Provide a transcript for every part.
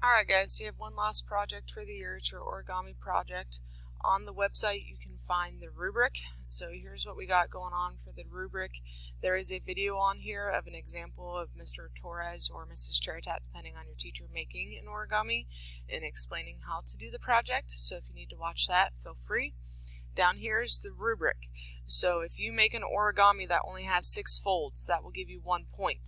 Alright guys, so you have one last project for the year. It's your origami project. On the website you can find the rubric. So here's what we got going on for the rubric. There is a video on here of an example of Mr. Torres or Mrs. Cheritat, depending on your teacher, making an origami and explaining how to do the project. So if you need to watch that, feel free. Down here is the rubric. So if you make an origami that only has 6 folds, that will give you 1 point.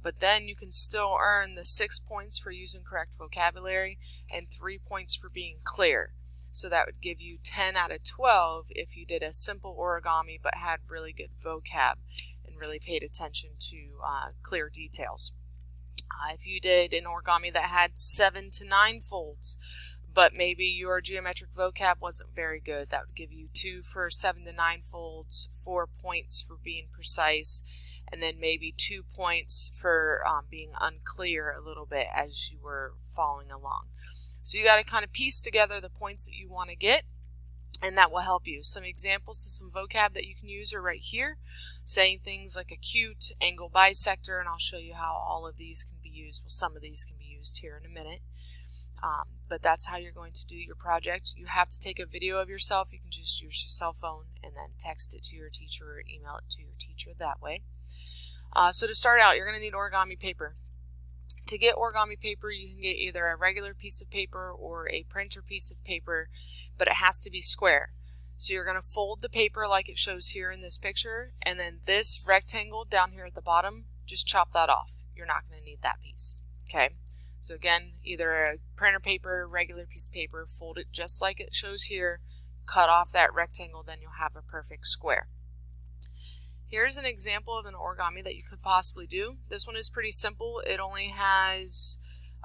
But then you can still earn the 6 points for using correct vocabulary and 3 points for being clear. So that would give you 10 out of 12 if you did a simple origami but had really good vocab and really paid attention to clear details. If you did an origami that had 7 to 9 folds, but maybe your geometric vocab wasn't very good, that would give you 2 for 7 to 9 folds, 4 points for being precise, and then maybe 2 points for being unclear a little bit as you were following along. So you got to kind of piece together the points that you want to get, and that will help you. Some examples of some vocab that you can use are right here, saying things like acute, angle bisector, and I'll show you how all of these can be used. Well, some of these can be used here in a minute. But that's how you're going to do your project. You have to take a video of yourself. You can just use your cell phone and then text it to your teacher or email it to your teacher that way. So to start out, you're going to need origami paper. To get origami paper, you can get either a regular piece of paper or a printer piece of paper, but it has to be square. So you're going to fold the paper like it shows here in this picture, and then this rectangle down here at the bottom, just chop that off. You're not going to need that piece. Okay? So again, either a printer paper, regular piece of paper, fold it just like it shows here, cut off that rectangle, then you'll have a perfect square. Here's an example of an origami that you could possibly do. This one is pretty simple. It only has,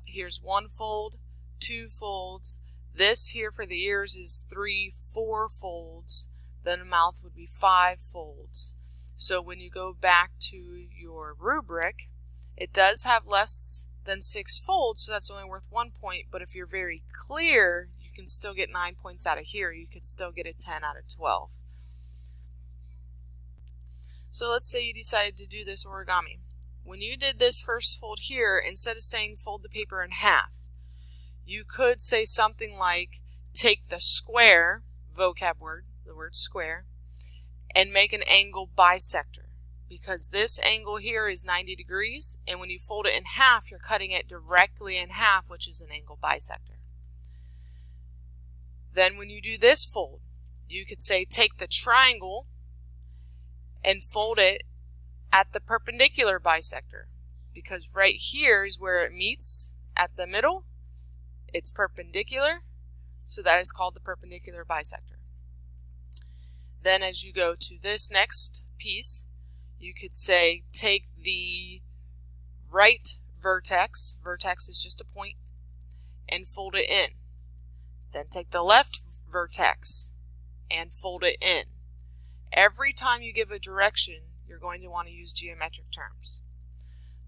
here's 1 fold, 2 folds. This here for the ears is 3, 4 folds. Then the mouth would be 5 folds. So when you go back to your rubric, it does have less than 6 folds, so that's only worth 1 point. But if you're very clear, you can still get 9 points out of here. You could still get a 10 out of 12. So let's say you decided to do this origami. When you did this first fold here, instead of saying fold the paper in half, you could say something like take the square, vocab word, the word square, and make an angle bisector. Because this angle here is 90 degrees, and when you fold it in half, you're cutting it directly in half, which is an angle bisector. Then when you do this fold, you could say take the triangle and fold it at the perpendicular bisector, because right here is where it meets at the middle. It's perpendicular, so that is called the perpendicular bisector. Then as you go to this next piece, you could say take the right vertex is just a point, and fold it in. Then take the left vertex and fold it in. Every time you give a direction, you're going to want to use geometric terms.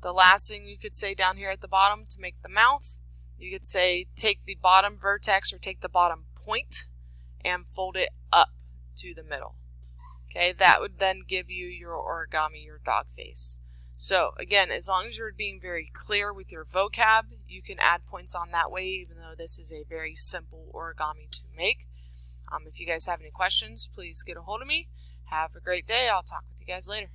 The last thing you could say down here at the bottom to make the mouth, you could say take the bottom vertex or take the bottom point and fold it up to the middle. Okay, that would then give you your origami, your dog face. So again, as long as you're being very clear with your vocab, you can add points on that way, even though this is a very simple origami to make. If you guys have any questions, please get a hold of me. Have a great day. I'll talk with you guys later.